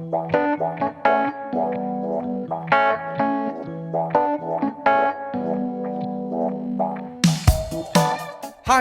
Hi,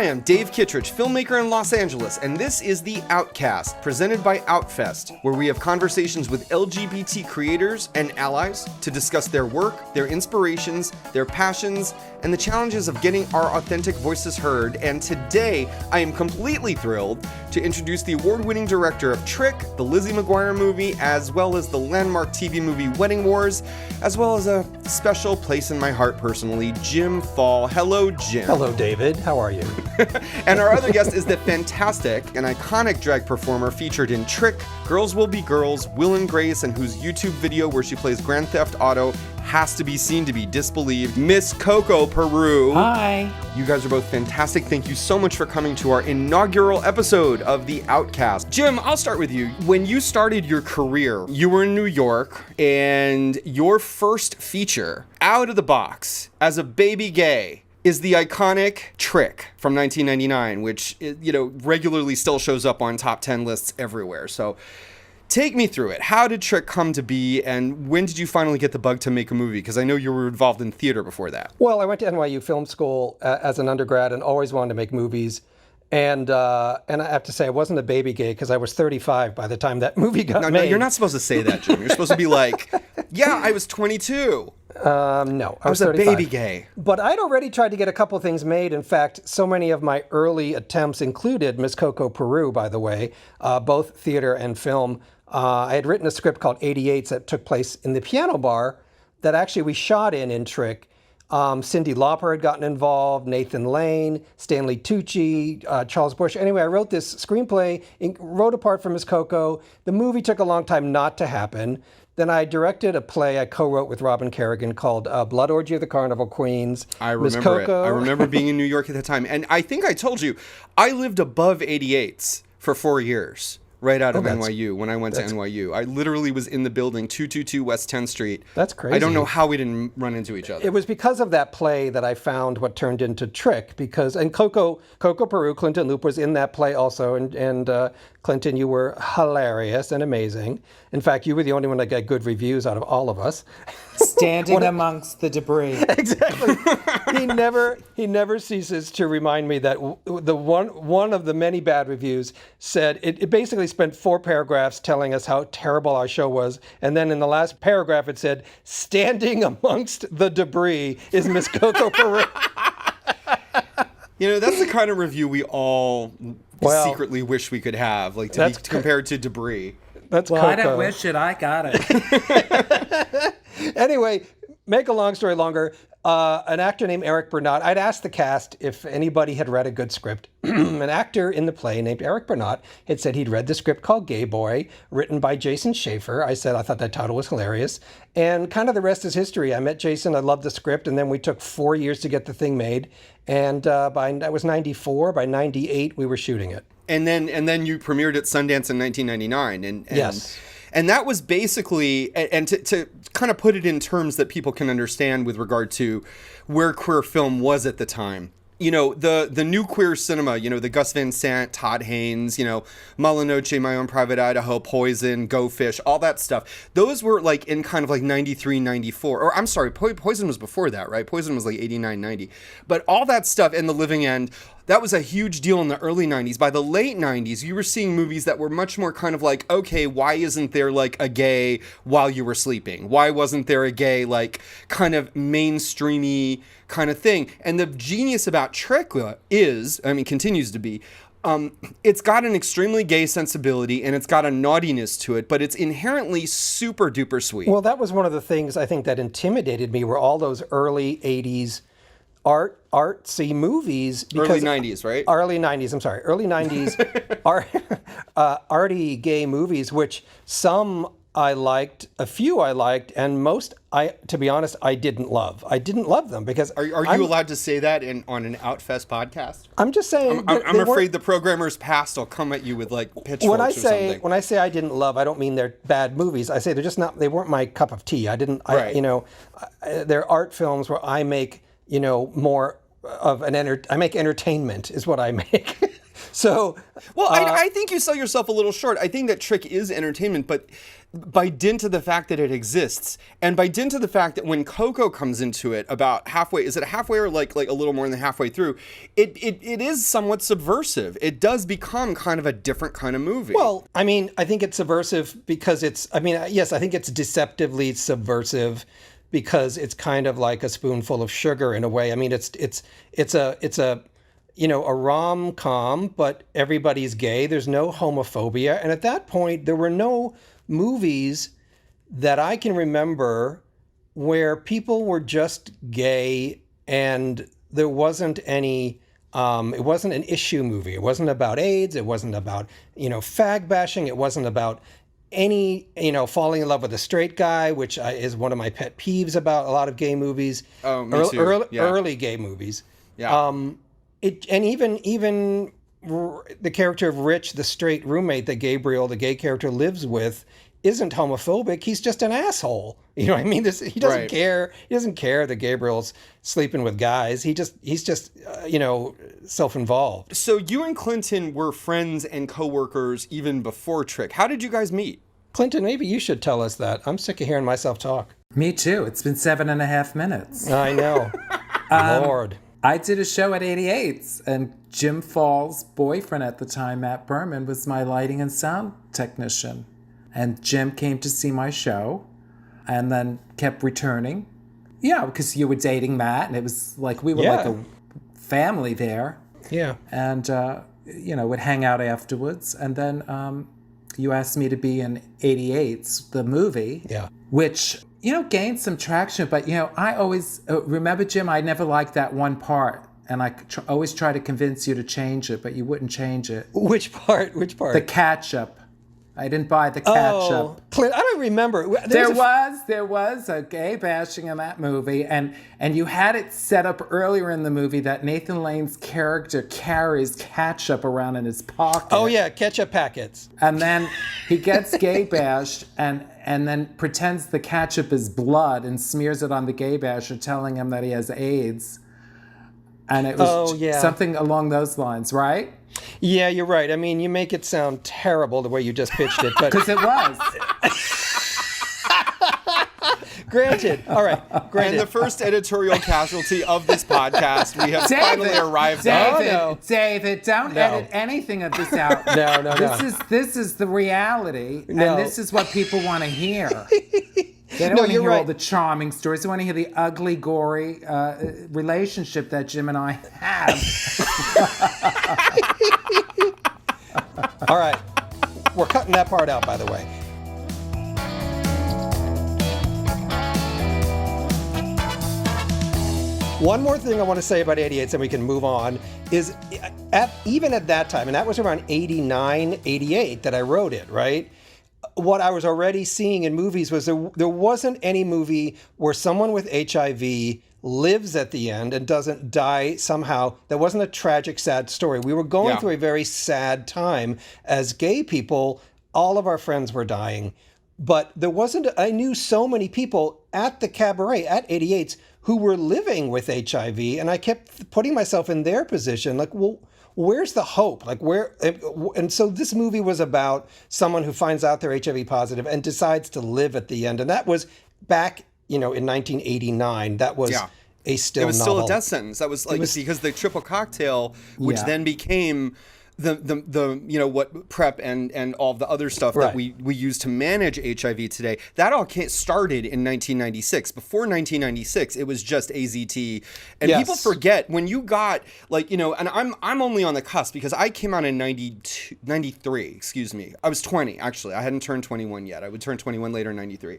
I'm Dave Kittredge, filmmaker in Los Angeles, and this is the OutCast, presented by Outfest, where we have conversations with LGBT creators and allies to discuss their work, their inspirations, their passions, and the challenges of getting our authentic voices heard. And today, I am completely thrilled to introduce the award-winning director of Trick, the Lizzie McGuire movie, as well as the landmark TV movie Wedding Wars, as well as a special place in my heart personally, Jim Fall. Hello, Jim. Hello, David. How are you? And our other guest is the fantastic and iconic drag performer featured in Trick, Girls Will Be Girls, Will and Grace, and whose YouTube video where she plays Grand Theft Auto has to be seen to be disbelieved, Miss Coco Peru. Hi. You guys are both fantastic. Thank you so much for coming to our inaugural episode of the OutCast. Jim, I'll start with you. When you started your career, you were in New York, and your first feature out of the box as a baby gay is the iconic Trick from 1999, which, regularly still shows up on top 10 lists everywhere. So take me through it. How did Trick come to be, and when did you finally get the bug to make a movie? Because I know you were involved in theater before that. Well, I went to NYU Film School as an undergrad and always wanted to make movies. And I have to say, I wasn't a baby gay because I was 35 by the time that movie got made. No, you're not supposed to say that, Jim. You're supposed to be like, yeah, I was 22. No, I was a 35. baby gay. But I'd already tried to get a couple things made. In fact, so many of my early attempts included Miss Coco Peru, by the way, both theater and film. I had written a script called 88s that took place in the piano bar that actually we shot in Trick. Cyndi Lauper had gotten involved, Nathan Lane, Stanley Tucci, Charles Busch. Anyway, I wrote this screenplay, wrote a part for Miss Coco. The movie took a long time not to happen. Then I directed a play I co-wrote with Robin Kerrigan called Blood Orgy of the Carnival Queens. I remember it. I remember being in New York at the time. And I think I told you, I lived above 88s for 4 years. Right out of NYU, when I went to NYU. I literally was in the building, 222 West 10th Street. That's crazy. I don't know how we didn't run into each other. It was because of that play that I found what turned into Trick, and Coco Peru, Clinton Loop was in that play also, and Clinton, you were hilarious and amazing. In fact, you were the only one that got good reviews out of all of us. Standing amongst the debris. Exactly. He never ceases to remind me that the one of the many bad reviews said it basically spent 4 paragraphs telling us how terrible our show was, and then in the last paragraph it said, "Standing amongst the debris is Miss Coco Peru." That's the kind of review we all secretly wish we could have, like to be compared to debris. That's well, Coco. I didn't wish it. I got it. Anyway, make a long story longer, an actor named Eric Bernat, I'd asked the cast if anybody had read a good script. An actor in the play named Eric Bernat had said he'd read the script called Gay Boy, written by Jason Schaefer. I said I thought that title was hilarious. And kind of the rest is history. I met Jason, I loved the script, and then we took 4 years to get the thing made. And that was 94. By 98, we were shooting it. And then you premiered at Sundance in 1999. And yes. And that was basically, and to kind of put it in terms that people can understand with regard to where queer film was at the time. The new queer cinema, the Gus Van Sant, Todd Haynes, Malinoche, My Own Private Idaho, Poison, Go Fish, all that stuff. Those were like in kind of like 93, 94. Or I'm sorry, Poison was before that, right? Poison was like 89, 90. But all that stuff and The Living End, that was a huge deal in the early 90s. By the late 90s, you were seeing movies that were much more kind of like, okay, why isn't there like a gay while you were sleeping? Why wasn't there a gay like kind of mainstreamy kind of thing? And the genius about Trick continues to be, it's got an extremely gay sensibility and it's got a naughtiness to it, but it's inherently super duper sweet. Well, that was one of the things I think that intimidated me were all those early 80s artsy movies. Early 90s, right? Early 90s, I'm sorry. Early 90s arty gay movies, which some I liked, a few I liked, and most, to be honest, I didn't love. I didn't love them because... Are you allowed to say that on an Outfest podcast? I'm just saying... I'm afraid the programmer's past will come at you with like pitchforks or something. When I say I didn't love, I don't mean they're bad movies. I say they're just not, they weren't my cup of tea. They're art films where I make, more of I make entertainment is what I make. So, Well, I think you sell yourself a little short. I think that Trick is entertainment, but by dint of the fact that it exists, and by dint of the fact that when Coco comes into it about halfway, is it halfway or like a little more than halfway through, it is somewhat subversive. It does become kind of a different kind of movie. well, I mean, I think it's subversive because yes, I think it's deceptively subversive because it's kind of like a spoonful of sugar in a way. I mean, it's a a rom-com, but everybody's gay. There's no homophobia. And at that point, there were no movies that I can remember where people were just gay and there wasn't any, it wasn't an issue movie. It wasn't about AIDS. It wasn't about, fag bashing. It wasn't about any, falling in love with a straight guy, which is one of my pet peeves about a lot of gay movies. Oh, me too. Yeah. Early gay movies. Yeah. Even the character of Rich, the straight roommate that Gabriel, the gay character, lives with, isn't homophobic. He's just an asshole. You know what I mean? He doesn't Right. care. He doesn't care that Gabriel's sleeping with guys. He's just self-involved. So you and Clinton were friends and coworkers even before Trick. How did you guys meet? Clinton, maybe you should tell us that. I'm sick of hearing myself talk. Me too. It's been 7.5 minutes. I know. Lord. I did a show at 88's, and Jim Fall's boyfriend at the time, Matt Berman, was my lighting and sound technician. And Jim came to see my show and then kept returning. Yeah, because you were dating Matt, and it was like we were like a family there. Yeah. And, would hang out afterwards. And then you asked me to be in 88's, the movie, which, gained some traction. But, I always remember, Jim, I never liked that one part. And I always try to convince you to change it, but you wouldn't change it. Which part? The catch-up. I didn't buy the catch-up. Clint, I don't remember. There was a gay bashing in that movie, and you had it set up earlier in the movie that Nathan Lane's character carries ketchup around in his pocket. Oh yeah, ketchup packets. And then he gets gay bashed and then pretends the ketchup is blood and smears it on the gay basher, telling him that he has AIDS. And it was something along those lines, right? Yeah, you're right. I mean, you make it sound terrible the way you just pitched it, but Because it was. granted. All right, granted. And the first editorial casualty of this podcast, we have finally arrived at. David, don't edit anything of this out. No. This is the reality, No. and this is what people want to hear. They don't want to you're hear all right. the charming stories. They want to hear the ugly, gory relationship that Jim and I have. All right, we're cutting that part out, by the way. One more thing I want to say about 88, and we can move on, is even at that time, and that was around 89, 88 that I wrote it, right? What I was already seeing in movies was there wasn't any movie where someone with HIV lives at the end and doesn't die somehow. That wasn't a tragic, sad story. We were going through a very sad time as gay people. All of our friends were dying. But there wasn't, I knew so many people at the cabaret, at 88's, who were living with HIV. And I kept putting myself in their position, like, well, where's the hope? Like, where? And so this movie was about someone who finds out they're HIV positive and decides to live at the end. And that was back, in 1989. That was a still It was novel. still a death sentence. That was like because the triple cocktail, which then became the what PrEP and all the other stuff that we use to manage HIV today, that all started in 1996. Before 1996, it was just AZT. And people forget when you got and I'm only on the cusp because I came out in 93, excuse me. I was 20 actually. I hadn't turned 21 yet. I would turn 21 later in 93.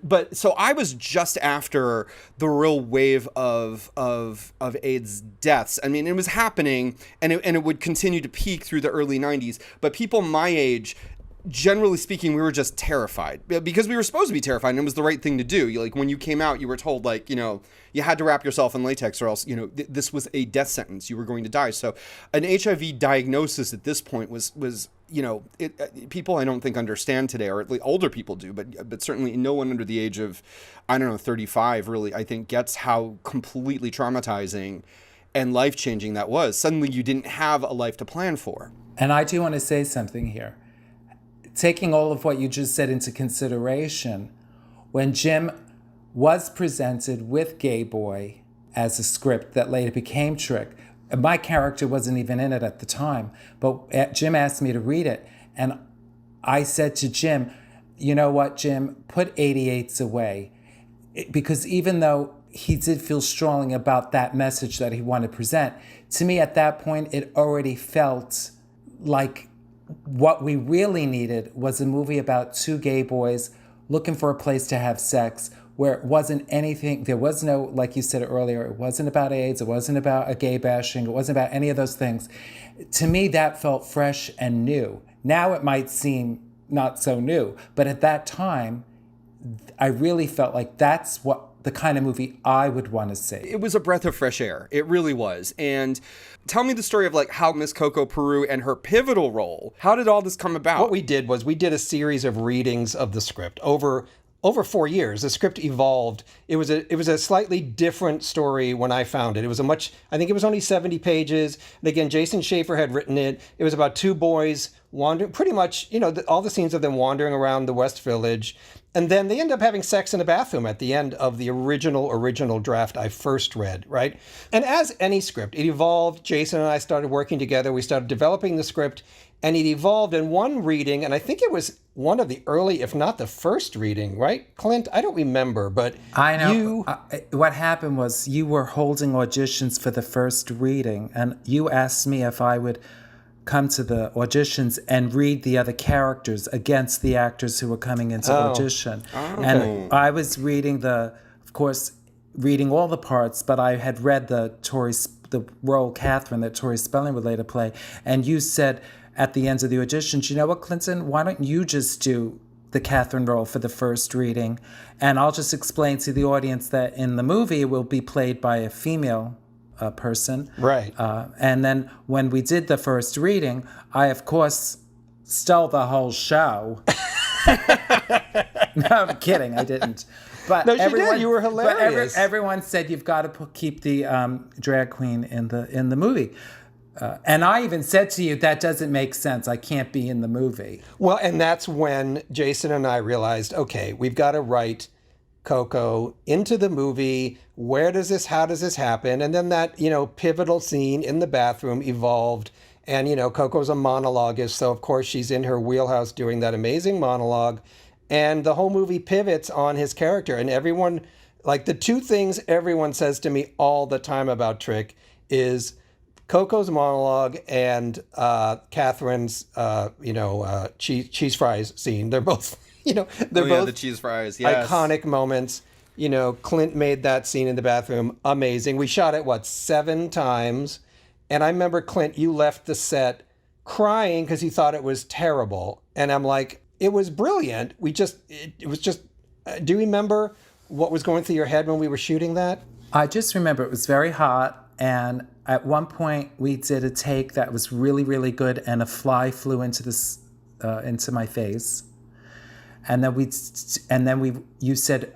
But so I was just after the real wave of AIDS deaths. I mean, it was happening and it would continue to peak through the early 90s, but people my age, generally speaking, we were just terrified because we were supposed to be terrified and it was the right thing to do. When you came out, you were told you had to wrap yourself in latex or else this was a death sentence. You were going to die. So an HIV diagnosis at this point was people I don't think understand today, or at least older people do, but certainly no one under the age of 35 really I think gets how completely traumatizing and life-changing that was. Suddenly you didn't have a life to plan for. And I do want to say something here. Taking all of what you just said into consideration, when Jim was presented with Gay Boy as a script that later became Trick, my character wasn't even in it at the time, but Jim asked me to read it, and I said to Jim, you know what, Jim, put 88s away. Because even though he did feel strongly about that message that he wanted to present, to me at that point, it already felt like what we really needed was a movie about two gay boys looking for a place to have sex, where it wasn't anything, there was no, like you said earlier, it wasn't about AIDS, it wasn't about a gay bashing, it wasn't about any of those things. To me, that felt fresh and new. Now it might seem not so new, but at that time, I really felt like that's what the kind of movie I would want to see. It was a breath of fresh air. It really was. And tell me the story of like how Miss Coco Peru and her pivotal role, how did all this come about? What we did was we did a series of readings of the script over 4 years. The script evolved. It was a slightly different story when I found it. It was I think it was only 70 pages. And again, Jason Schaefer had written it. It was about two boys wandering, pretty much, all the scenes of them wandering around the West Village. And then they end up having sex in a bathroom at the end of the original draft I first read, right? And as any script, it evolved. Jason and I started working together. We started developing the script, and it evolved in one reading, and I think it was one of the early, if not the first reading, right, Clint? I don't remember, but I know. What happened was you were holding auditions for the first reading, and you asked me if I would come to the auditions and read the other characters against the actors who were coming into audition. Oh. And I was reading of course, reading all the parts, but I had read the role Catherine that Tori Spelling would later play. And you said at the end of the auditions, you know what, Clinton, why don't you just do the Catherine role for the first reading? And I'll just explain to the audience that in the movie it will be played by a female person. Right. And then when we did the first reading, I, of course, stole the whole show. No, I'm kidding. I didn't. But no, you did. You were hilarious. But everyone said you've got to keep the drag queen in the movie. And I even said to you, that doesn't make sense. I can't be in the movie. Well, and that's when Jason and I realized, okay, we've got to write Coco into the movie. How does this happen? And then that, pivotal scene in the bathroom evolved. And, Coco's a monologuist. So, of course, she's in her wheelhouse doing that amazing monologue. And the whole movie pivots on his character. And everyone, like the two things everyone says to me all the time about Trick is Coco's monologue and Catherine's, cheese fries scene. They're both, they're both the cheese fries, yes. Iconic moments. Clint made that scene in the bathroom amazing. We shot it, 7 times? And I remember, Clint, you left the set crying because you thought it was terrible. And I'm like, it was brilliant. It was just, do you remember what was going through your head when we were shooting that? I just remember it was very hot. And at one point we did a take that was really, really good. And a fly flew into my face. And then you said,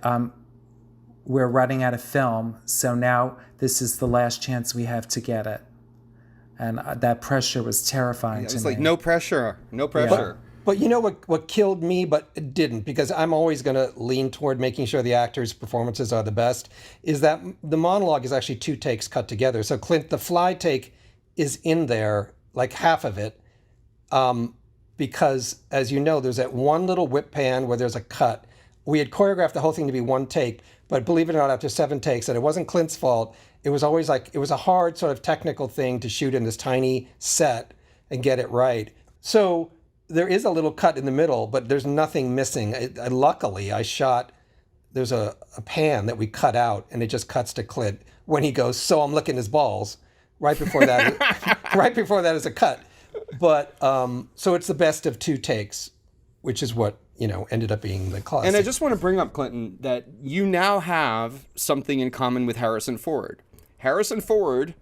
we're running out of film, so now this is the last chance we have to get it. And that pressure was terrifying to me. It's like, no pressure. Yeah. But you know what killed me, but it didn't, because I'm always going to lean toward making sure the actors' performances are the best, is that the monologue is actually 2 takes cut together. So Clint, the fly take is in there, like half of it, because, as you know, there's that one little whip pan where there's a cut. We had choreographed the whole thing to be 1 take, but believe it or not, after 7 takes, and it wasn't Clint's fault, it was always like, it was a hard sort of technical thing to shoot in this tiny set and get it right. So there is a little cut in the middle, but there's nothing missing. Luckily, there's a pan that we cut out, and it just cuts to Clint when he goes, so I'm licking his balls. Right before that is a cut. But so it's the best of 2 takes, which is what, ended up being the classic. And I just want to bring up, Clinton, that you now have something in common with Harrison Ford. Harrison Ford,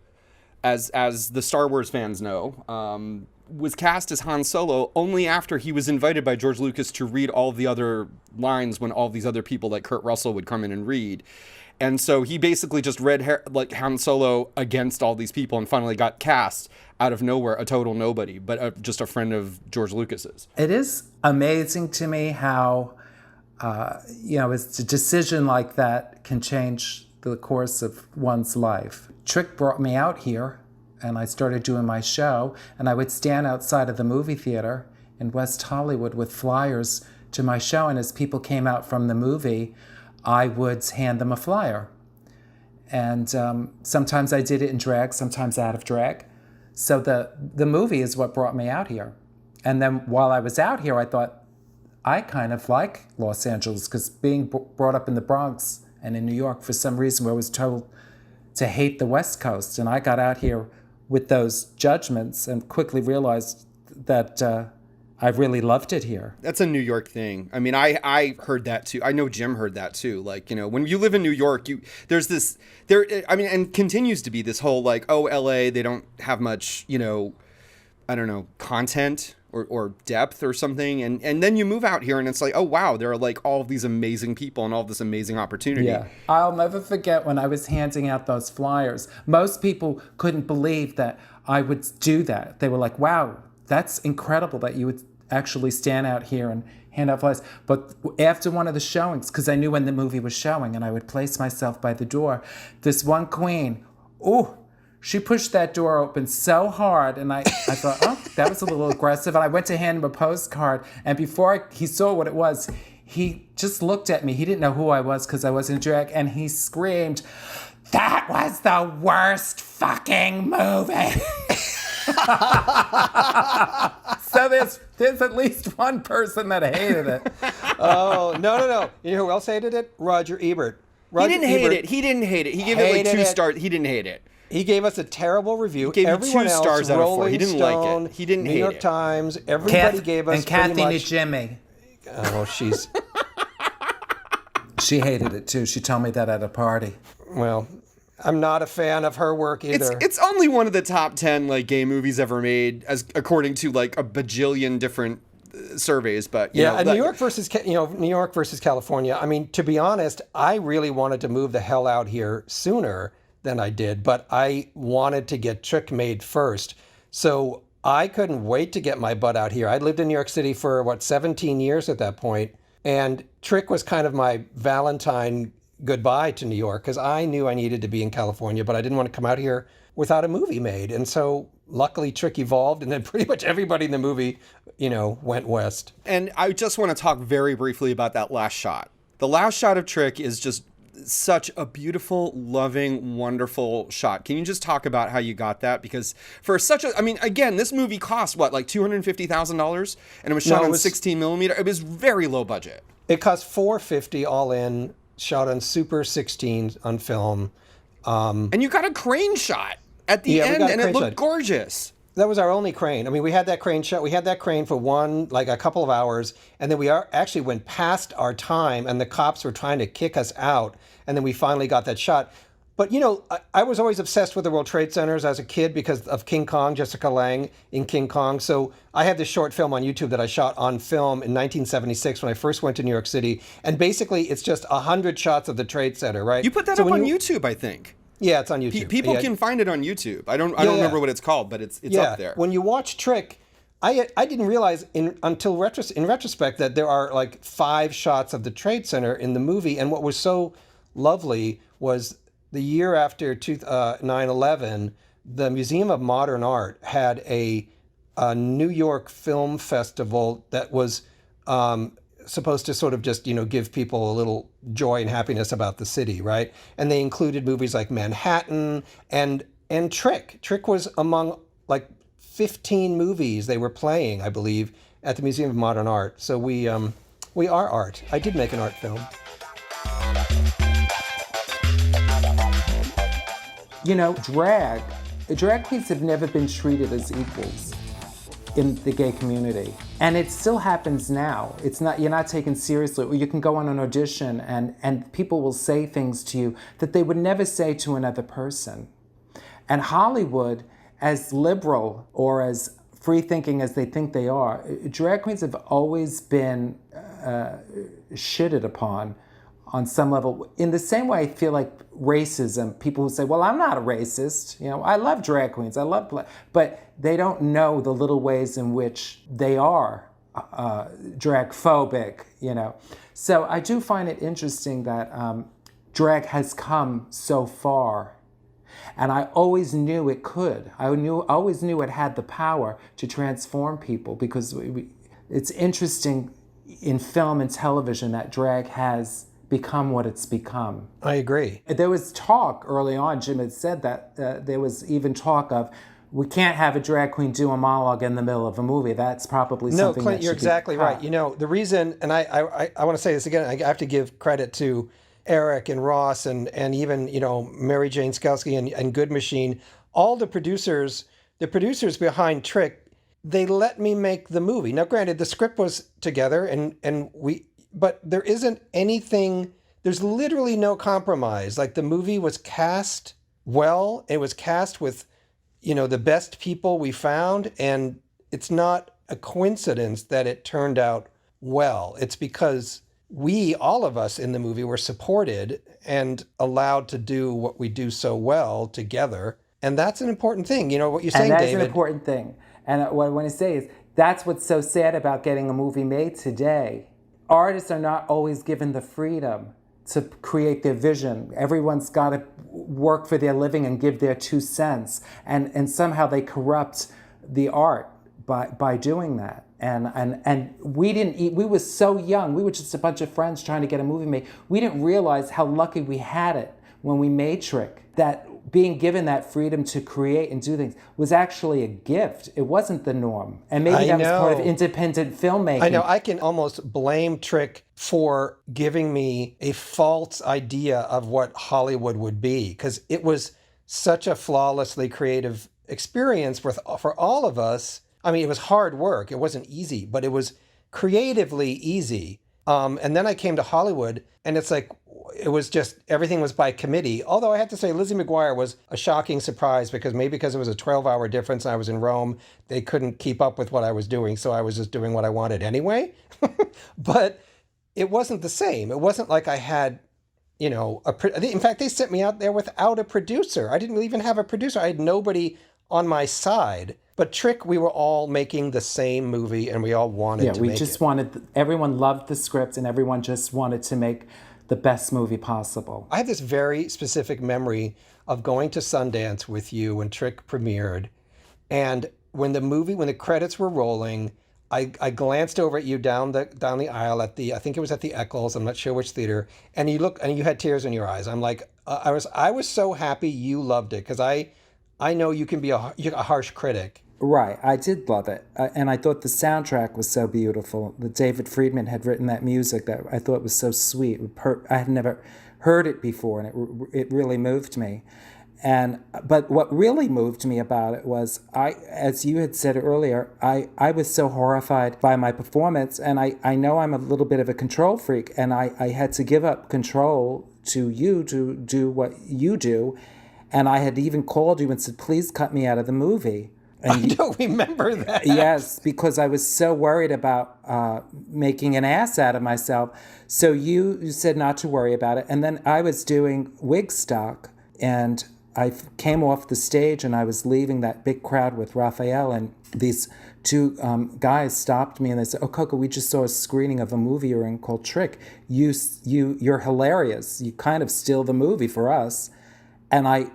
as the Star Wars fans know, was cast as Han Solo only after he was invited by George Lucas to read all the other lines when all these other people like Kurt Russell would come in and read. And so he basically just read like Han Solo against all these people and finally got cast out of nowhere, a total nobody, but just a friend of George Lucas's. It is amazing to me how, it's a decision like that can change the course of one's life. Trick brought me out here, and I started doing my show, and I would stand outside of the movie theater in West Hollywood with flyers to my show, and as people came out from the movie, I would hand them a flyer. And sometimes I did it in drag, sometimes out of drag. So the movie is what brought me out here. And then while I was out here, I thought, I kind of like Los Angeles, because being brought up in the Bronx and in New York, for some reason, where I was told to hate the West Coast. And I got out here with those judgments and quickly realized that I really loved it here. That's a New York thing. I mean, I heard that too. I know Jim heard that too. Like, when you live in New York, and continues to be this whole like, oh, LA, they don't have much, content or depth or something. And then you move out here and it's like, oh, wow, there are like all of these amazing people and all this amazing opportunity. Yeah. I'll never forget when I was handing out those flyers. Most people couldn't believe that I would do that. They were like, wow, that's incredible that you would actually stand out here and hand out flyers. But after one of the showings, because I knew when the movie was showing, and I would place myself by the door, this one queen, she pushed that door open so hard, and I thought, oh, that was a little aggressive. And I went to hand him a postcard, and before he saw what it was, he just looked at me. He didn't know who I was because I was in drag, and he screamed, "That was the worst fucking movie." So there's at least one person that hated it. Oh, no. You know who else hated it? Roger Ebert. He didn't hate it. He gave it like 2 stars. He didn't hate it. He gave us a terrible review. He gave Everyone it 2 else, stars out of 4. He didn't Stone, like it. He didn't hate it. New York Times, everybody gave us and Kathy pretty much... and Jimmy. Oh, she's... She hated it too. She told me that at a party. Well, I'm not a fan of her work either. It's only one of the top 10 like gay movies ever made, as according to like a bajillion different surveys. But New York versus California. I mean, to be honest, I really wanted to move the hell out here sooner than I did, but I wanted to get Trick made first. So I couldn't wait to get my butt out here. I'd lived in New York City for 17 years at that point, and Trick was kind of my Valentine goodbye to New York, because I knew I needed to be in California, but I didn't want to come out here without a movie made. And so luckily Trick evolved, and then pretty much everybody in the movie, went west. And I just want to talk very briefly about that last shot. The last shot of Trick is just such a beautiful, loving, wonderful shot. Can you just talk about how you got that? Because for again, this movie cost like $250,000, and it was shot on 16 millimeter. It was very low budget. It cost $450 all in, shot on Super 16 on film. And you got a crane shot at the end, and it looked gorgeous. That was our only crane. I mean, we had that crane shot. We had that crane for a couple of hours, and then we actually went past our time, and the cops were trying to kick us out, and then we finally got that shot. But, I was always obsessed with the World Trade Centers as a kid because of King Kong, Jessica Lange in King Kong. So I have this short film on YouTube that I shot on film in 1976 when I first went to New York City. And basically, it's just 100 shots of the Trade Center, right? You put that up on YouTube, I think. Yeah, it's on YouTube. People can find it on YouTube. I don't remember what it's called, but it's up there. When you watch Trick, I didn't realize until in retrospect that there are like 5 shots of the Trade Center in the movie. And what was so lovely was the year after 9/11, the Museum of Modern Art had a New York Film Festival that was supposed to sort of just, give people a little joy and happiness about the city, right? And they included movies like Manhattan and Trick. Trick was among like 15 movies they were playing, I believe, at the Museum of Modern Art. So we are art. I did make an art film. Drag queens have never been treated as equals in the gay community. And it still happens now. You're not taken seriously. Or you can go on an audition and people will say things to you that they would never say to another person. And Hollywood, as liberal or as free thinking as they think they are, drag queens have always been shitted upon on some level. In the same way, I feel like racism, people who say, well, I'm not a racist, I love drag queens, but they don't know the little ways in which they are drag phobic, So I do find it interesting that drag has come so far. And I always knew it could. I always knew it had the power to transform people, because it's interesting in film and television that drag has become what it's become. I agree. There was talk early on, Jim had said that there was even talk of, we can't have a drag queen do a monologue in the middle of a movie. That's probably something Clint, that you're should be exactly cut. right. The reason, and I want to say this again, I have to give credit to Eric and Ross and even, Mary Jane Skowski and Good Machine, all the producers behind Trick, they let me make the movie. Now, granted, the script was together but there isn't anything, there's literally no compromise. Like, the movie was cast well. It was cast with, the best people we found. And it's not a coincidence that it turned out well. It's because all of us in the movie were supported and allowed to do what we do so well together. And that's an important thing. What you're saying, David. And that's an important thing. And what I want to say is, that's what's so sad about getting a movie made today. Artists are not always given the freedom to create their vision. Everyone's got to work for their living and give their 2 cents. And somehow they corrupt the art by doing that. And we were so young. We were just a bunch of friends trying to get a movie made. We didn't realize how lucky we had it when we made Trick, that being given that freedom to create and do things was actually a gift. It wasn't the norm. And maybe that was part of independent filmmaking. I know. I can almost blame Trick for giving me a false idea of what Hollywood would be, because it was such a flawlessly creative experience for all of us. I mean, it was hard work. It wasn't easy, but it was creatively easy. And then I came to Hollywood, and it's like, it was just, everything was by committee. Although I have to say, Lizzie McGuire was a shocking surprise, because it was a 12-hour difference and I was in Rome. They couldn't keep up with what I was doing, so I was just doing what I wanted anyway. But it wasn't the same. It wasn't like I had, in fact, they sent me out there without a producer. I didn't even have a producer. I had nobody on my side. But Trick, we were all making the same movie, and we all wanted to make it. Yeah, we just wanted, everyone loved the script, and everyone just wanted to make the best movie possible. I have this very specific memory of going to Sundance with you when Trick premiered. And when the credits were rolling, I glanced over at you down the aisle at the, I think it was at the Eccles, I'm not sure which theater, and you had tears in your eyes. I'm like, I was so happy you loved it, because I know you can be a harsh critic. Right, I did love it, and I thought the soundtrack was so beautiful. That David Friedman had written that music that I thought was so sweet. I had never heard it before, and it really moved me. But what really moved me about it was, as you had said earlier, I was so horrified by my performance, and I know I'm a little bit of a control freak, and I had to give up control to you to do what you do, and I had even called you and said, please cut me out of the movie. I don't remember that. Yes, because I was so worried about making an ass out of myself. So you said not to worry about it. And then I was doing Wigstock, and I came off the stage, and I was leaving that big crowd with Raphael, and these two guys stopped me, and they said, oh, Coco, we just saw a screening of a movie you're in called Trick. You're hilarious. You kind of steal the movie for us. And I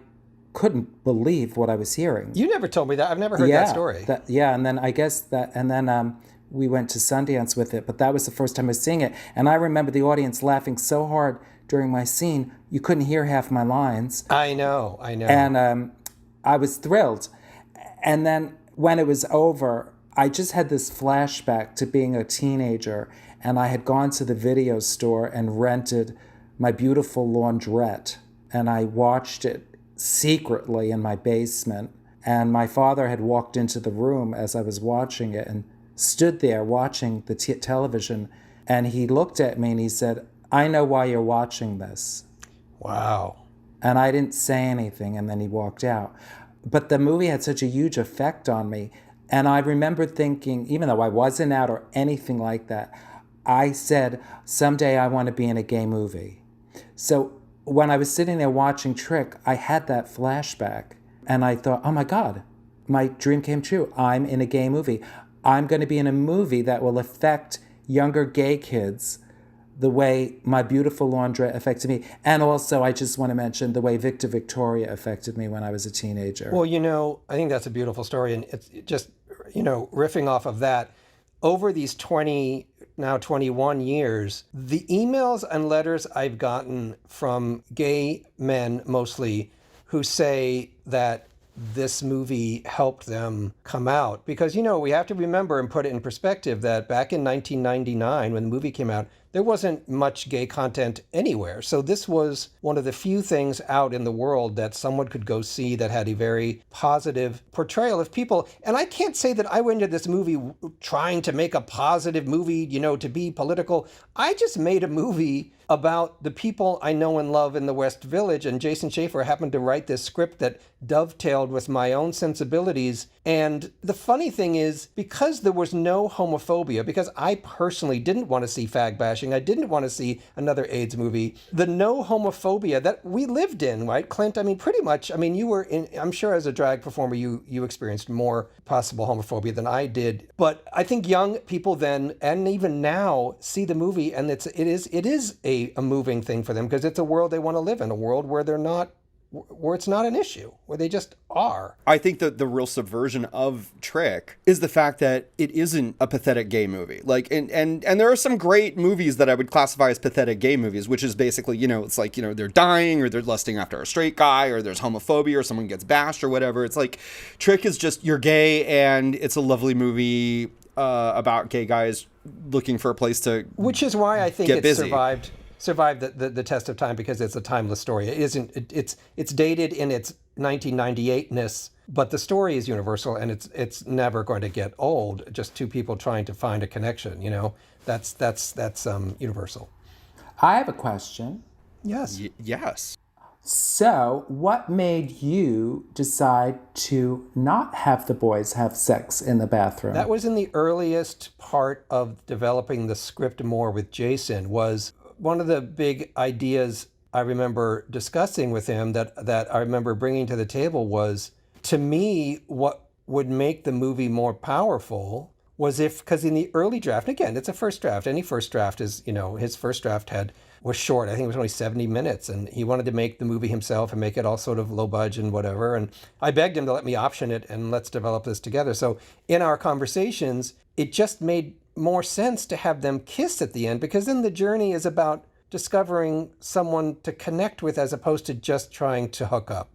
couldn't believe what I was hearing. You never told me that. I've never heard that story. And then I guess we went to Sundance with it, but that was the first time I was seeing it. And I remember the audience laughing so hard during my scene, you couldn't hear half my lines. I know. And I was thrilled. And then when it was over, I just had this flashback to being a teenager, and I had gone to the video store and rented My Beautiful Laundrette, and I watched it secretly in my basement, and my father had walked into the room as I was watching it and stood there watching the television, and he looked at me and he said, I know why you're watching this. Wow. And I didn't say anything, and then he walked out. But the movie had such a huge effect on me, And I remember thinking, even though I wasn't out or anything like that, I said, someday I want to be in a gay movie. So when I was sitting there watching Trick, I had that flashback. And I thought, oh my God, my dream came true. I'm in a gay movie. I'm going to be in a movie that will affect younger gay kids the way My Beautiful Laundrette affected me. And also, I just want to mention the way Victor Victoria affected me when I was a teenager. Well, I think that's a beautiful story. And it's just, riffing off of that, over these 21 years, the emails and letters I've gotten from gay men mostly who say that this movie helped them come out. Because, we have to remember and put it in perspective that back in 1999, when the movie came out, there wasn't much gay content anywhere. So this was one of the few things out in the world that someone could go see that had a very positive portrayal of people. And I can't say that I went into this movie trying to make a positive movie, to be political. I just made a movie about the people I know and love in the West Village, and Jason Schaefer happened to write this script that dovetailed with my own sensibilities. And the funny thing is, because there was no homophobia, because I personally didn't want to see fag bashing, I didn't want to see another AIDS movie, the no homophobia that we lived in, right, Clint? Pretty much, you were in, I'm sure as a drag performer, you experienced more possible homophobia than I did. But I think young people then, and even now, see the movie, and it is a moving thing for them, because it's a world they want to live in, a world where where it's not an issue, where they just are. I think that the real subversion of Trick is the fact that it isn't a pathetic gay movie. And there are some great movies that I would classify as pathetic gay movies, which is basically, it's like, they're dying, or they're lusting after a straight guy, or there's homophobia, or someone gets bashed or whatever. It's like Trick is just, you're gay, and it's a lovely movie about gay guys looking for a place to which is why I think get it busy. survived the test of time, because it's a timeless story. It's dated in its 1998-ness, but the story is universal, and it's never going to get old. Just two people trying to find a connection, that's universal. I have a question. Yes. Yes. So, what made you decide to not have the boys have sex in the bathroom? That was in the earliest part of developing the script more with Jason. Was one of the big ideas I remember discussing with him that I remember bringing to the table was, to me, what would make the movie more powerful was because in the early draft, again, it's a first draft. Any first draft is, his first draft was short. I think it was only 70 minutes, and he wanted to make the movie himself and make it all sort of low budget and whatever. And I begged him to let me option it and let's develop this together. So in our conversations, it just made more sense to have them kiss at the end, because then the journey is about discovering someone to connect with as opposed to just trying to hook up.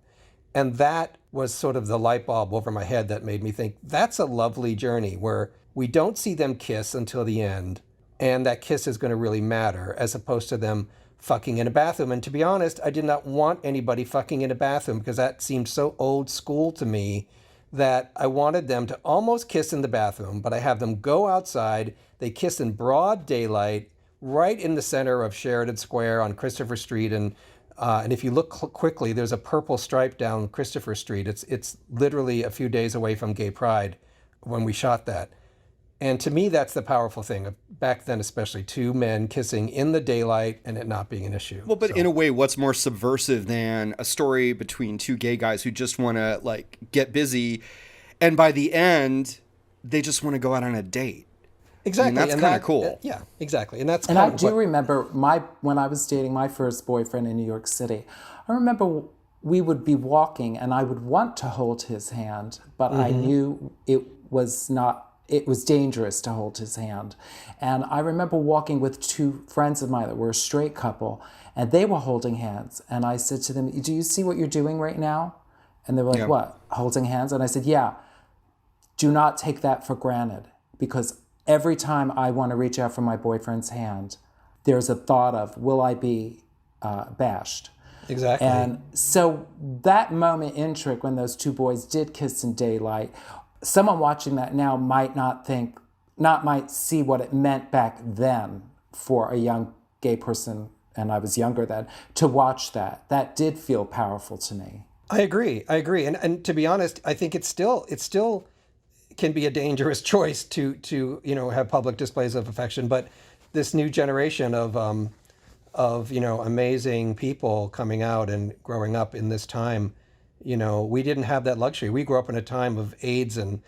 And that was sort of the light bulb over my head that made me think that's a lovely journey where we don't see them kiss until the end, and that kiss is going to really matter, as opposed to them fucking in a bathroom. And to be honest, I did not want anybody fucking in a bathroom, because that seemed so old school to me that I wanted them to almost kiss in the bathroom, but I have them go outside. They kiss in broad daylight, right in the center of Sheridan Square on Christopher Street. And if you look quickly, there's a purple stripe down Christopher Street. It's literally a few days away from Gay Pride when we shot that. And to me, that's the powerful thing, back then especially, two men kissing in the daylight and it not being an issue. Well, but in a way, what's more subversive than a story between two gay guys who just want to, get busy, and by the end, they just want to go out on a date? Exactly. That's kind of cool. Yeah, exactly. And that's And I do remember when I was dating my first boyfriend in New York City, I remember we would be walking and I would want to hold his hand, but I knew it was dangerous to hold his hand. And I remember walking with two friends of mine that were a straight couple, and they were holding hands. And I said to them, "Do you see what you're doing right now?" And they were like, Yeah. "What? Holding hands?" And I said, "Yeah, do not take that for granted, because every time I want to reach out for my boyfriend's hand, there's a thought of, will I be bashed?" Exactly. And so that moment in Trick, when those two boys did kiss in daylight, someone watching that now might might see what it meant back then for a young gay person, and I was younger then, to watch that. That did feel powerful to me. I agree. And to be honest, I think it's still can be a dangerous choice to have public displays of affection. But this new generation of amazing people coming out and growing up in this time, we didn't have that luxury. We grew up in a time of AIDS and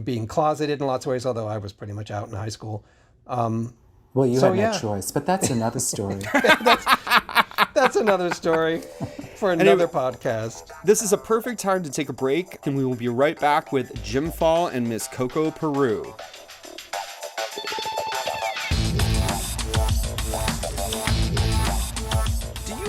being closeted in lots of ways, although I was pretty much out in high school. Well, you had no choice, but that's another story. That's another story for another podcast. This is a perfect time to take a break, and we will be right back with Jim Fall and Miss Coco Peru.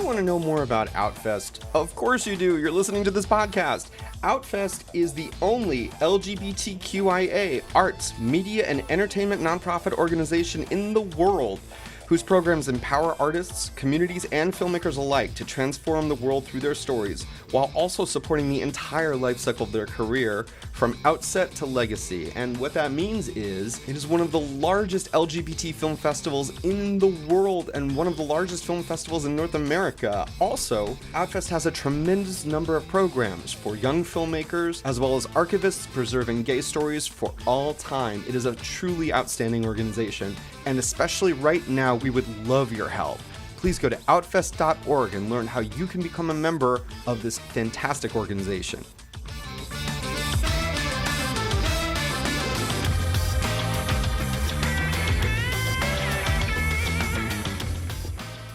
Want to know more about Outfest? Of course you do. You're listening to this podcast. Outfest is the only LGBTQIA arts, media, and entertainment nonprofit organization in the world whose programs empower artists, communities, and filmmakers alike to transform the world through their stories, while also supporting the entire life cycle of their career from outset to legacy. And what that means is, it is one of the largest LGBT film festivals in the world and one of the largest film festivals in North America. Also, Outfest has a tremendous number of programs for young filmmakers, as well as archivists preserving gay stories for all time. It is a truly outstanding organization, and especially right now, we would love your help. Please go to outfest.org and learn how you can become a member of this fantastic organization.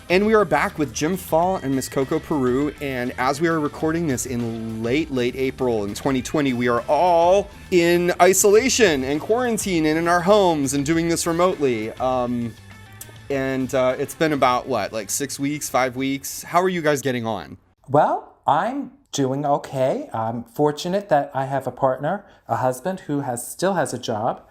And we are back with Jim Fall and Miss Coco Peru, and as we are recording this in late April in 2020, we are all in isolation and quarantine and in our homes and doing this remotely. It's been about, 6 weeks, 5 weeks? How are you guys getting on? Well, I'm doing okay. I'm fortunate that I have a partner, a husband who still has a job.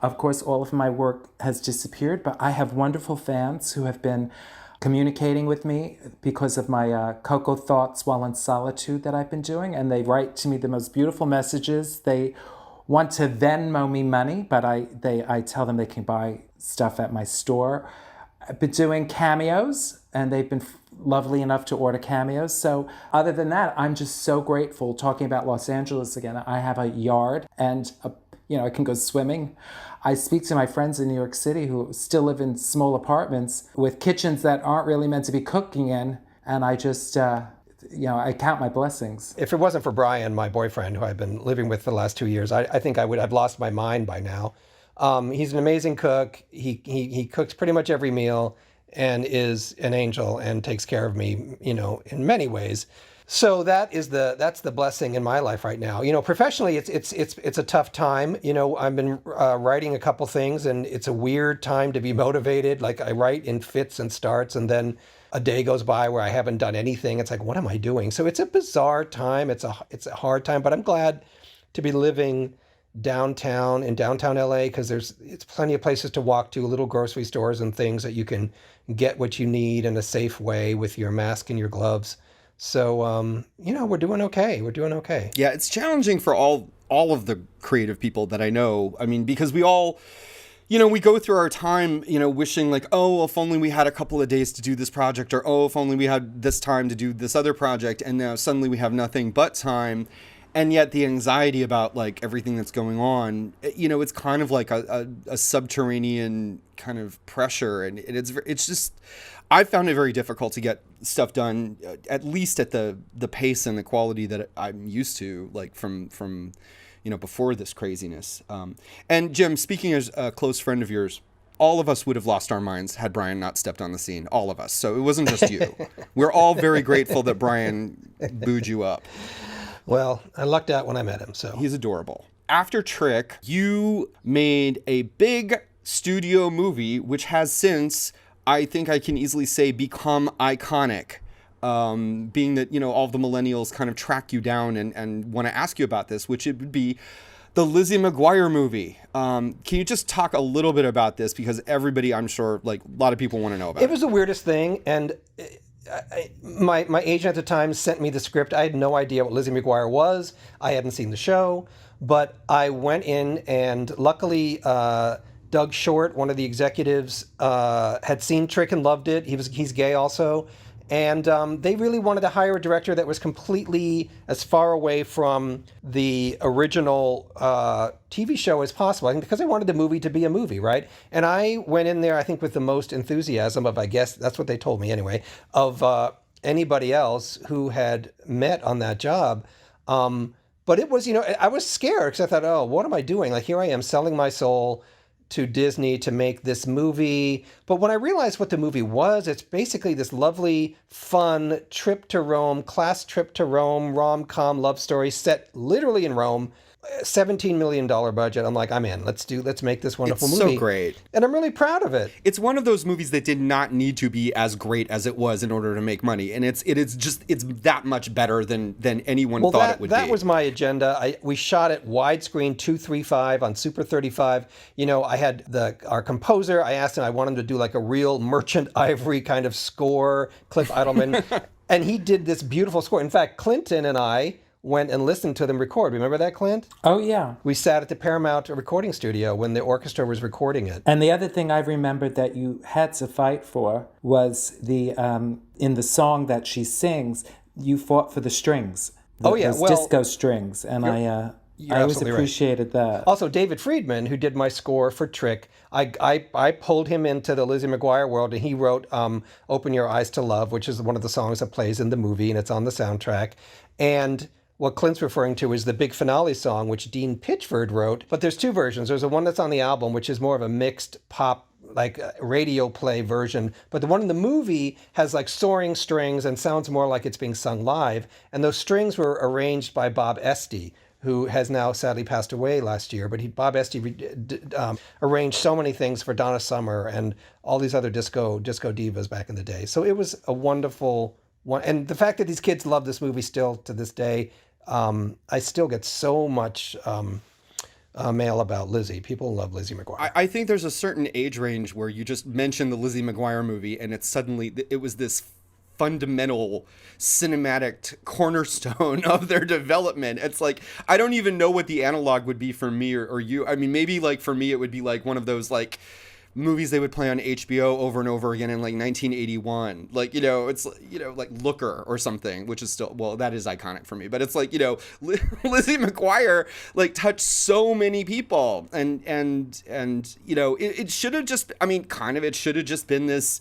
Of course, all of my work has disappeared, but I have wonderful fans who have been communicating with me because of my Coco Thoughts While in Solitude that I've been doing, and they write to me the most beautiful messages. They want to Venmo me money, but I tell them they can buy stuff at my store. I've been doing cameos, and they've been lovely enough to order cameos. So other than that, I'm just so grateful. Talking about Los Angeles again, I have a yard, and I can go swimming. I speak to my friends in New York City who still live in small apartments with kitchens that aren't really meant to be cooking in, and I just, I count my blessings. If it wasn't for Brian, my boyfriend, who I've been living with for the last 2 years, I think I've lost my mind by now. He's an amazing cook. He cooks pretty much every meal and is an angel and takes care of me, in many ways. So that's the blessing in my life right now. Professionally, it's a tough time. I've been writing a couple things, and it's a weird time to be motivated. Like, I write in fits and starts, and then a day goes by where I haven't done anything. It's like, what am I doing? So it's a bizarre time. It's a hard time, but I'm glad to be living in downtown LA, because it's plenty of places to walk to, little grocery stores and things that you can get what you need in a safe way with your mask and your gloves. So, we're doing okay. Yeah, it's challenging for all of the creative people that I know. I mean, because we all, we go through our time, wishing like, oh, if only we had a couple of days to do this project, or, oh, if only we had this time to do this other project. And now suddenly we have nothing but time. And yet the anxiety about like everything that's going on, it's kind of like a subterranean kind of pressure. And it's just, I found it very difficult to get stuff done, at least at the pace and the quality that I'm used to, like from before this craziness. And Jim, speaking as a close friend of yours, all of us would have lost our minds had Brian not stepped on the scene. All of us. So it wasn't just you. We're all very grateful that Brian booed you up. Well, I lucked out when I met him, so. He's adorable. After Trick, you made a big studio movie, which has since, I think I can easily say, become iconic. Being that, all the millennials kind of track you down and want to ask you about this, which it would be the Lizzie McGuire movie. Can you just talk a little bit about this? Because everybody, I'm sure, like a lot of people want to know about it. It was the weirdest thing, and my agent at the time sent me the script. I had no idea what Lizzie McGuire was. I hadn't seen the show, but I went in, and luckily Doug Short, one of the executives, had seen Trick and loved it. He's gay also, And they really wanted to hire a director that was completely as far away from the original TV show as possible, because they wanted the movie to be a movie, right? And I went in there, I think, with the most enthusiasm of, I guess, that's what they told me anyway, of anybody else who had met on that job. But it was, I was scared because I thought, oh, what am I doing? Like, here I am selling my soul to Disney to make this movie. But when I realized what the movie was, it's basically this lovely, fun trip to Rome, class trip to Rome, rom-com love story set literally in Rome. $17 million budget. I'm like, I'm in. Let's make this wonderful movie. It's so great. And I'm really proud of it. It's one of those movies that did not need to be as great as it was in order to make money. And it's that much better than anyone thought it would be. That was my agenda. We shot it widescreen 235 on Super 35. I had our composer, I asked him, I want him to do like a real Merchant Ivory kind of score, Cliff Eidelman. And he did this beautiful score. In fact, Clinton and I went and listened to them record. Remember that, Clint? Oh, yeah. We sat at the Paramount recording studio when the orchestra was recording it. And the other thing I remembered that you had to fight for was in the song that she sings, you fought for the strings. Those disco strings. And I always appreciated that. Also, David Friedman, who did my score for Trick, I pulled him into the Lizzie McGuire world, and he wrote Open Your Eyes to Love, which is one of the songs that plays in the movie, and it's on the soundtrack. And what Clint's referring to is the big finale song, which Dean Pitchford wrote. But there's two versions. There's the one that's on the album, which is more of a mixed pop, like radio play version. But the one in the movie has like soaring strings and sounds more like it's being sung live. And those strings were arranged by Bob Esty, who has now sadly passed away last year. But Bob Esty arranged so many things for Donna Summer and all these other disco divas back in the day. So it was a wonderful one. And the fact that these kids love this movie still to this day, I still get so much mail about Lizzie. People love Lizzie McGuire. I think there's a certain age range where you just mention the Lizzie McGuire movie and it was this fundamental cinematic cornerstone of their development. It's like, I don't even know what the analog would be for me or you. I mean, maybe like for me, it would be like one of those like movies they would play on HBO over and over again in like 1981. Like, it's, like Looker or something, which is still, well, that is iconic for me. But it's like, Lizzie McGuire like touched so many people. And it should have just, it should have just been this,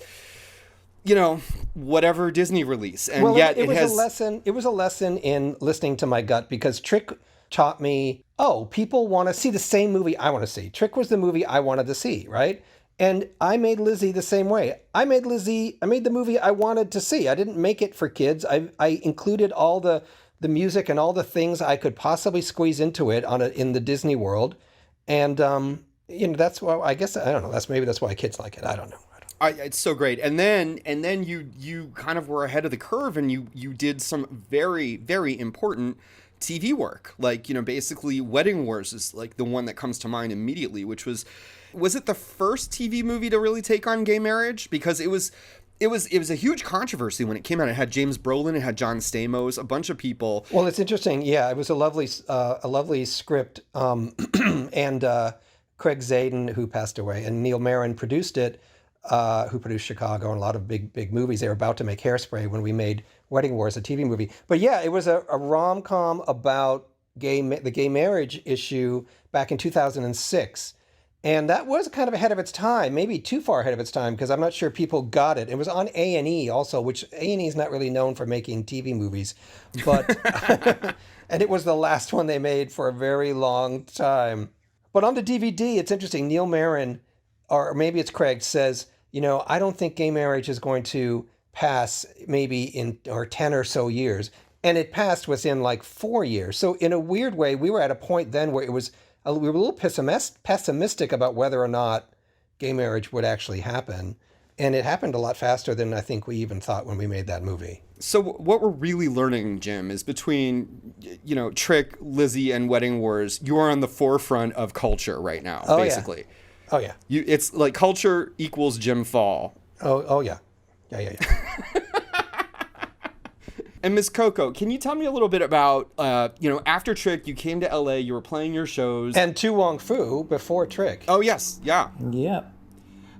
whatever Disney release. And yet it was a lesson in listening to my gut, because Trick taught me, people want to see the same movie I want to see. Trick was the movie I wanted to see, right? And I made Lizzie the same way. I made the movie I wanted to see. I didn't make it for kids. I included all the music and all the things I could possibly squeeze into it in the Disney world. And, that's why, I guess, I don't know, that's why kids like it. I don't know. It's so great. And then you kind of were ahead of the curve, and you did some very, very important TV work. Like, basically Wedding Wars is like the one that comes to mind immediately, which was it the first TV movie to really take on gay marriage? Because it was a huge controversy when it came out. It had James Brolin, it had John Stamos, a bunch of people. Well, it's interesting. Yeah, it was a lovely script. And Craig Zadan, who passed away, and Neil Marin produced it, who produced Chicago and a lot of big movies. They were about to make Hairspray when we made Wedding Wars, a TV movie. But yeah, it was a rom-com about the gay marriage issue back in 2006. And that was kind of ahead of its time, maybe too far ahead of its time, because I'm not sure people got it. It was on A&E also, which A&E is not really known for making TV movies. But and it was the last one they made for a very long time. But on the DVD, it's interesting. Neil Marin, or maybe it's Craig, says, I don't think gay marriage is going to pass maybe in 10 or so years. And it passed within like 4 years. So in a weird way, we were at a point then where we were a little pessimistic about whether or not gay marriage would actually happen. And it happened a lot faster than I think we even thought when we made that movie. So what we're really learning, Jim, is between, Trick, Lizzie, and Wedding Wars, you are on the forefront of culture right now, basically. Oh, yeah. It's like culture equals Jim Fall. Oh, yeah. Yeah. And Ms. Coco, can you tell me a little bit about, after Trick, you came to LA, you were playing your shows. And Tu Wong Fu before Trick. Oh, yes. Yeah. Yeah.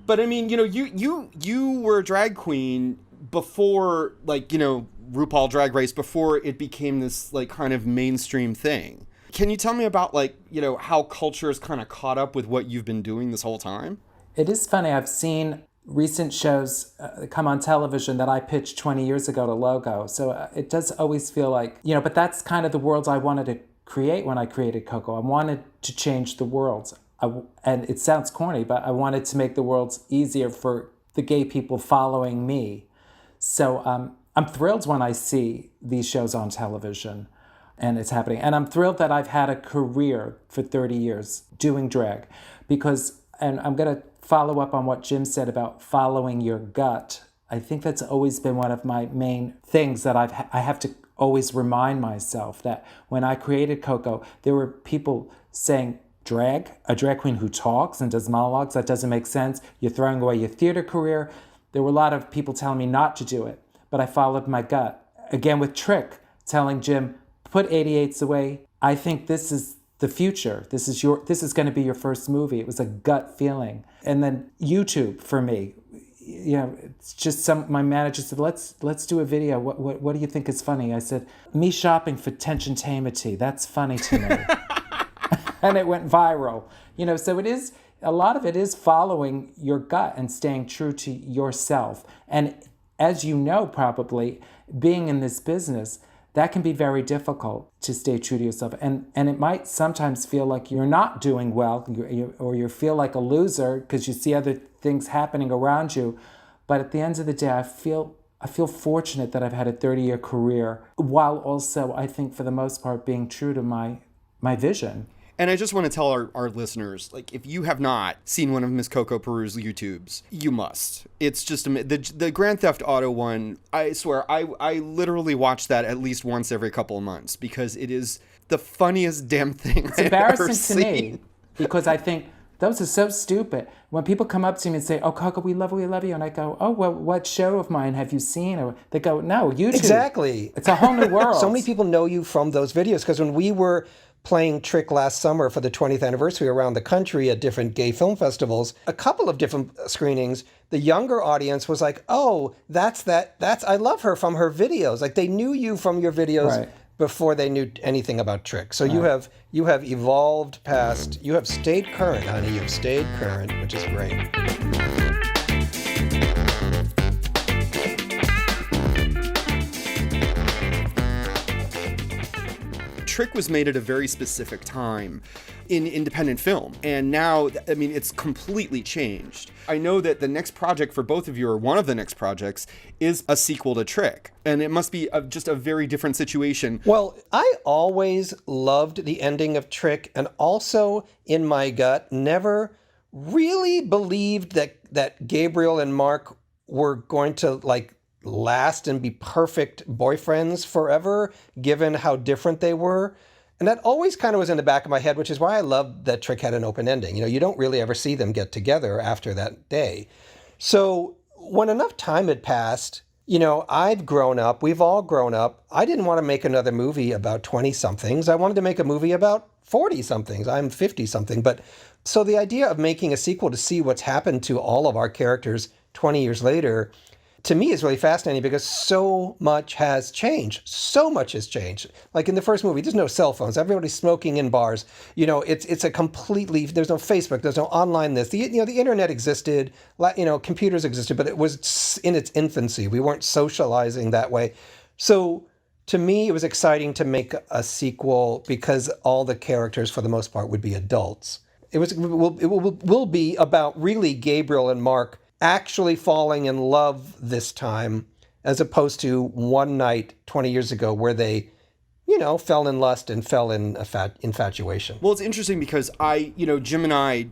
But I mean, you were a drag queen before, like, you know, RuPaul Drag Race, before it became this, like, kind of mainstream thing. Can you tell me about, like, you know, how culture is kind of caught up with what you've been doing this whole time? It is funny. I've seen recent shows come on television that I pitched 20 years ago to Logo. So it does always feel like, you know, but that's kind of the world I wanted to create when I created Coco. I wanted to change the world. And it sounds corny, but I wanted to make the world easier for the gay people following me. So I'm thrilled when I see these shows on television and it's happening. And I'm thrilled that I've had a career for 30 years doing drag because, and I'm going to follow up on what Jim said about following your gut. I think that's always been one of my main things that I have to always remind myself that when I created Coco, there were people saying, a drag queen who talks and does monologues, that doesn't make sense. You're throwing away your theater career. There were a lot of people telling me not to do it, but I followed my gut. Again, with Trick, telling Jim, put 88s away. I think this is the future. This is going to be your first movie. It was a gut feeling. And then YouTube for me, you know, it's just my manager said, let's do a video. What do you think is funny? I said, me shopping for tension-tamity. That's funny to me. And it went viral. You know, so a lot of it is following your gut and staying true to yourself. And as you know, probably being in this business, that can be very difficult to stay true to yourself. And it might sometimes feel like you're not doing well or you feel like a loser because you see other things happening around you. But at the end of the day, I feel fortunate that I've had a 30-year career while also, I think, for the most part, being true to my vision. And I just want to tell our listeners, like, if you have not seen one of Miss Coco Peru's YouTubes, you must. It's just the Grand Theft Auto one. I swear, I literally watch that at least once every couple of months because it is the funniest damn thing I've ever seen. It's embarrassing to me because I think those are so stupid. When people come up to me and say, "Oh, Coco, we love you," and I go, "Oh, well, what show of mine have you seen?" Or they go, "No, YouTube." Exactly. It's a whole new world. So many people know you from those videos because when we were playing Trick last summer for the 20th anniversary around the country at different gay film festivals, a couple of different screenings, the younger audience was like, "Oh, that's I love her from her videos." Like they knew you from your videos right. before they knew anything about Trick. So right. you have evolved past, you have stayed current, honey. You've stayed current, which is great. Trick was made at a very specific time in independent film. And now, I mean, it's completely changed. I know that the next project for both of you, or one of the next projects, is a sequel to Trick. And it must be just a very different situation. Well, I always loved the ending of Trick, and also in my gut, never really believed that Gabriel and Mark were going to, like, last and be perfect boyfriends forever, given how different they were. And that always kind of was in the back of my head, which is why I love that Trick had an open ending. You know, you don't really ever see them get together after that day. So when enough time had passed, you know, I've grown up, we've all grown up. I didn't want to make another movie about 20-somethings. I wanted to make a movie about 40-somethings. I'm 50-something. But so the idea of making a sequel to see what's happened to all of our characters 20 years later, to me, is really fascinating because so much has changed. So much has changed. Like in the first movie, there's no cell phones. Everybody's smoking in bars. You know, it's a completely, there's no Facebook, there's no online this. The internet existed, you know, computers existed, but it was in its infancy. We weren't socializing that way. So to me, it was exciting to make a sequel because all the characters, for the most part, would be adults. It will be about really Gabriel and Mark actually falling in love this time, as opposed to one night 20 years ago where they, you know, fell in lust and fell in infatuation. Well, it's interesting because Jim and I,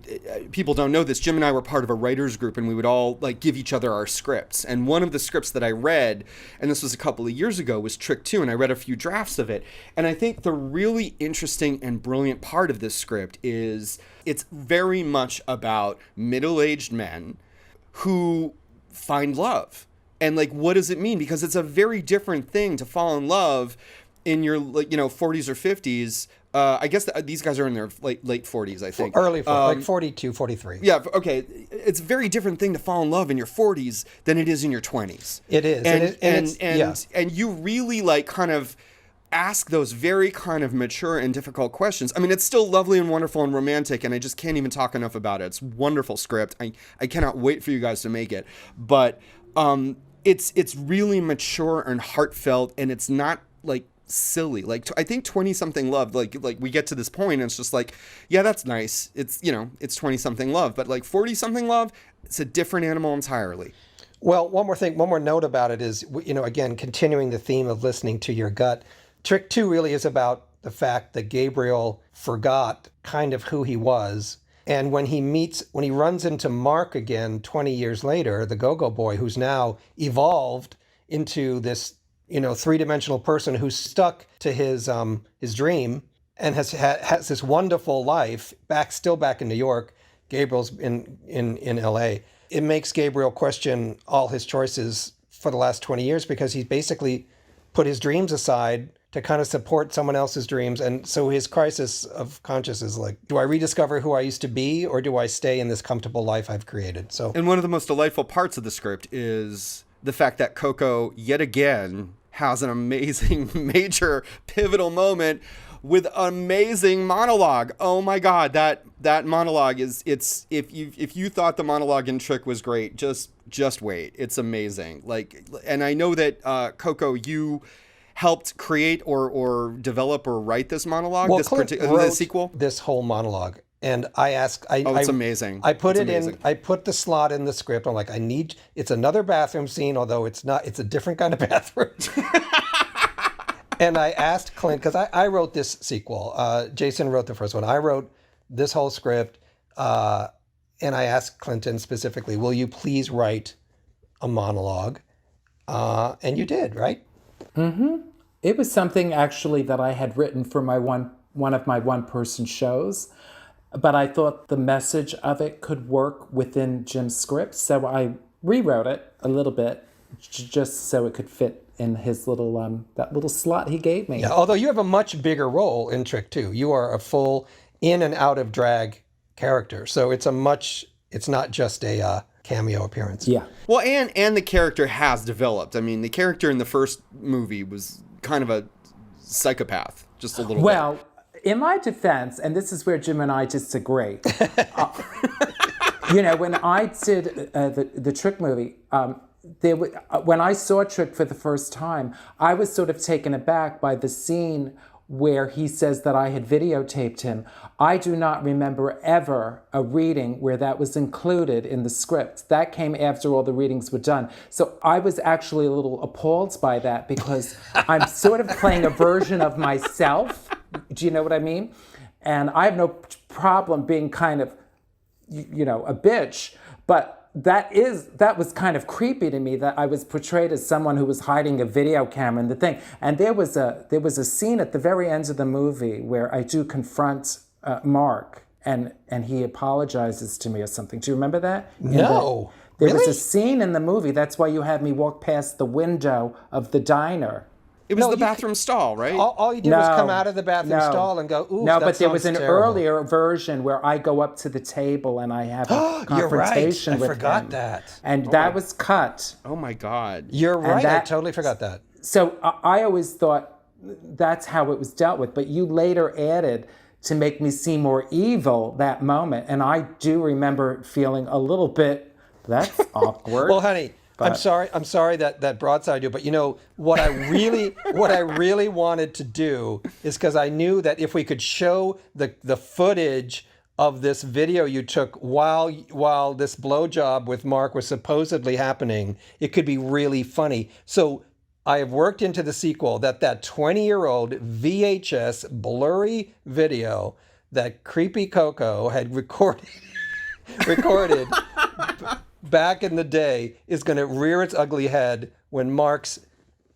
people don't know this, Jim and I were part of a writer's group and we would all like give each other our scripts. And one of the scripts that I read, and this was a couple of years ago, was Trick 2, and I read a few drafts of it. And I think the really interesting and brilliant part of this script is it's very much about middle-aged men who find love. And like, what does it mean? Because it's a very different thing to fall in love in your, like, you know, 40s or 50s I guess these guys are in their late 40s, I think. Early 40s, like 42, 43. Yeah, okay. It's a very different thing to fall in love in your 40s than it is in your 20s. It is. And you really like kind of ask those very kind of mature and difficult questions. I mean, it's still lovely and wonderful and romantic, and I just can't even talk enough about it. It's a wonderful script. I cannot wait for you guys to make it. But it's really mature and heartfelt, and it's not like silly. Like I think 20-something love, like we get to this point and it's just like, yeah, that's nice. It's, it's 20-something love, but like 40-something love, it's a different animal entirely. Well, one more note about it is, again, continuing the theme of listening to your gut. Trick 2 really is about the fact that Gabriel forgot kind of who he was. And when he runs into Mark again 20 years later, the go-go boy who's now evolved into this, three-dimensional person who's stuck to his dream and has this wonderful life still back in New York. Gabriel's in LA. It makes Gabriel question all his choices for the last 20 years because he's basically put his dreams aside to kind of support someone else's dreams. And so his crisis of consciousness is like, do I rediscover who I used to be, or do I stay in this comfortable life I've created? So, and one of the most delightful parts of the script is the fact that Coco, yet again, has an amazing, major, pivotal moment with amazing monologue. Oh my God, that monologue it's if you thought the monologue in Trick was great, just wait. It's amazing. Like, and I know that Coco, you helped create or develop or write this monologue, the sequel? This whole monologue. And I asked, it's amazing. I put I put the slot in the script. I'm like, it's another bathroom scene, although it's a different kind of bathroom. And I asked Clint, because I wrote this sequel. Jason wrote the first one. I wrote this whole script. And I asked Clinton specifically, will you please write a monologue? And you did, right? Mm-hmm. It was something actually that I had written for my one of my one-person shows, but I thought the message of it could work within Jim's script, so I rewrote it a little bit just so it could fit in his little that little slot he gave me. Yeah, although you have a much bigger role in Trick 2. You are a full in and out of drag character, so it's not just a cameo appearance. Yeah. Well, and the character has developed. I mean, the character in the first movie was kind of a psychopath, just a little bit. Well, in my defense, and this is where Jim and I disagree. When I did the Trick movie, when I saw Trick for the first time, I was sort of taken aback by the scene where he says that I had videotaped him. I do not remember ever a reading where that was included in the script. That came after all the readings were done. So I was actually a little appalled by that because I'm sort of playing a version of myself. Do you know what I mean? And I have no problem being kind of, a bitch, but that was kind of creepy to me that I was portrayed as someone who was hiding a video camera in the thing. And there was a scene at the very end of the movie where I do confront Mark and he apologizes to me or something. Do you remember that? No. There was a scene in the movie. That's why you had me walk past the window of the diner. It was the bathroom stall, right? All you did was come out of the bathroom stall and go, ooh, no, that but there was an terrible. earlier version where I go up to the table and I have a confrontation with him. I forgot that. And that was cut. Oh my God. You're right, I totally forgot that. So I always thought that's how it was dealt with, but you later added to make me seem more evil that moment. And I do remember feeling a little bit, that's awkward. Well, honey, I'm sorry that broadside you, but what I really wanted to do is, because I knew that if we could show the footage of this video you took while this blowjob with Mark was supposedly happening, it could be really funny. So I have worked into the sequel that 20-year-old VHS blurry video that creepy Coco had recorded back in the day is going to rear its ugly head when Mark's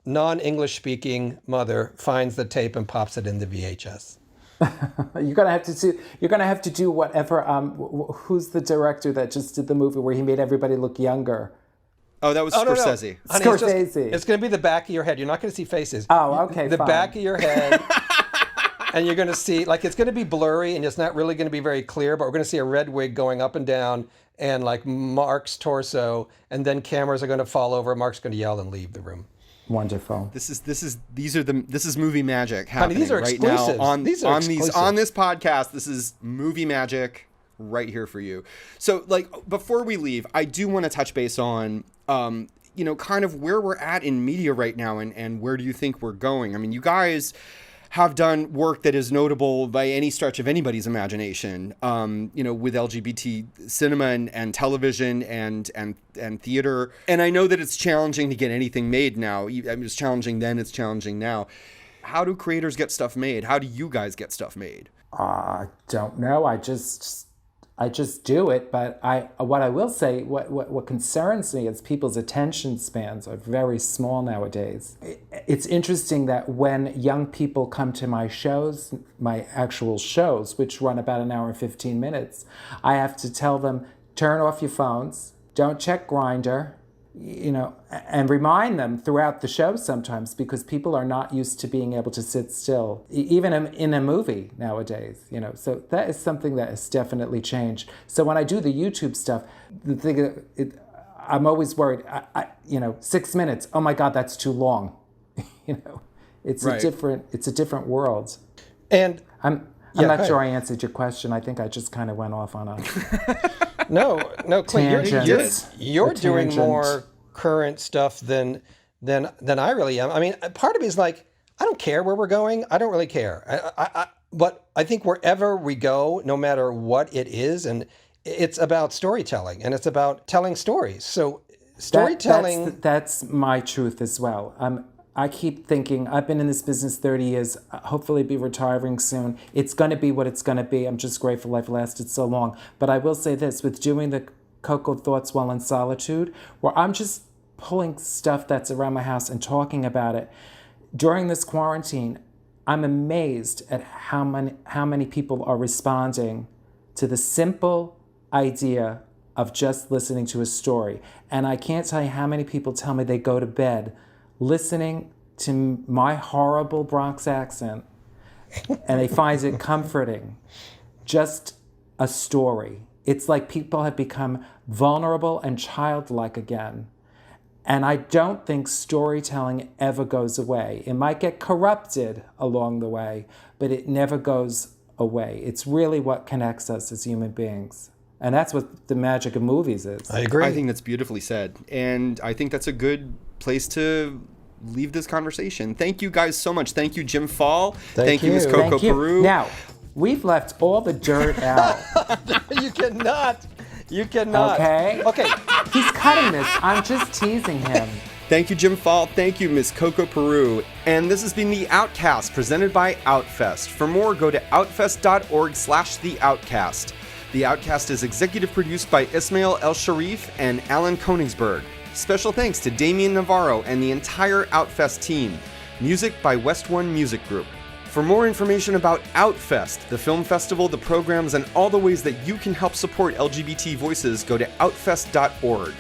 non-English speaking mother finds the tape and pops it in the VHS. You're gonna have to do whatever. Who's the director that just did the movie where he made everybody look younger? Oh, that was Scorsese. No. Honey, Scorsese. It's going to be the back of your head. You're not going to see faces. Oh, okay. The fine. back of your head. And you're going to see, like, it's going to be blurry and it's not really going to be very clear, but we're going to see a red wig going up and down and like Mark's torso, and then cameras are going to fall over. Mark's going to yell and leave the room. Wonderful. This is movie magic happening these are right exclusives. now on These are exclusive. on this podcast. This is movie magic right here for you. So, like, before we leave, I do want to touch base on kind of where we're at in media right now, and where do you think we're going? I mean, you guys have done work that is notable by any stretch of anybody's imagination, with LGBT cinema and television and theater. And I know that it's challenging to get anything made now. It was challenging then, it's challenging now. How do creators get stuff made? How do you guys get stuff made? I don't know. I just do it. But what I will say, what concerns me is people's attention spans are very small nowadays. It's interesting that when young people come to my shows, my actual shows, which run about an hour and 15 minutes, I have to tell them, turn off your phones, don't check Grindr, and remind them throughout the show sometimes, because people are not used to being able to sit still, even in a movie nowadays, So that is something that has definitely changed. So when I do the YouTube stuff, the thing, I'm always worried, 6 minutes, oh my God, that's too long. It's right. It's a different world. And I'm not sure I answered your question. I think I just kind of went off on a... No, Clint, you're doing tangent. more current stuff than I really am. I mean, part of me is like, I don't care where we're going. I don't really care. But I think wherever we go, no matter what it is, and it's about storytelling, and it's about telling stories. So storytelling... That's my truth as well. I keep thinking, I've been in this business 30 years, hopefully be retiring soon. It's going to be what it's going to be. I'm just grateful I've lasted so long. But I will say this, with doing the Coco Thoughts While in Solitude, where I'm just pulling stuff that's around my house and talking about it, during this quarantine, I'm amazed at how many people are responding to the simple idea of just listening to a story. And I can't tell you how many people tell me they go to bed listening to my horrible Bronx accent, and they find it comforting. Just a story. It's like people have become vulnerable and childlike again. And I don't think storytelling ever goes away. It might get corrupted along the way, but it never goes away. It's really what connects us as human beings. And that's what the magic of movies is. I agree. I think that's beautifully said. And I think that's a good place to leave this conversation. Thank you guys so much. Thank you, Jim Fall. Thank you, Ms. Coco Peru. Now, we've left all the dirt out. You cannot. Okay. He's cutting this. I'm just teasing him. Thank you, Jim Fall. Thank you, Ms. Coco Peru. And this has been the OutCast presented by Outfest. For more, go to outfest.org/the OutCast. The OutCast is executive produced by Ismail El Sharif and Alan Koenigsberg. Special thanks to Damian Navarro and the entire Outfest team. Music by West One Music Group. For more information about Outfest, the film festival, the programs, and all the ways that you can help support LGBT voices, go to outfest.org.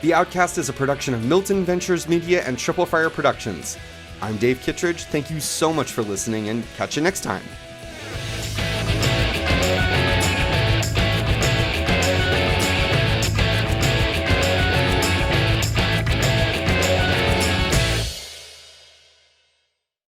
The OutCast is a production of Milton Ventures Media and Triple Fire Productions. I'm Dave Kittredge. Thank you so much for listening, and catch you next time.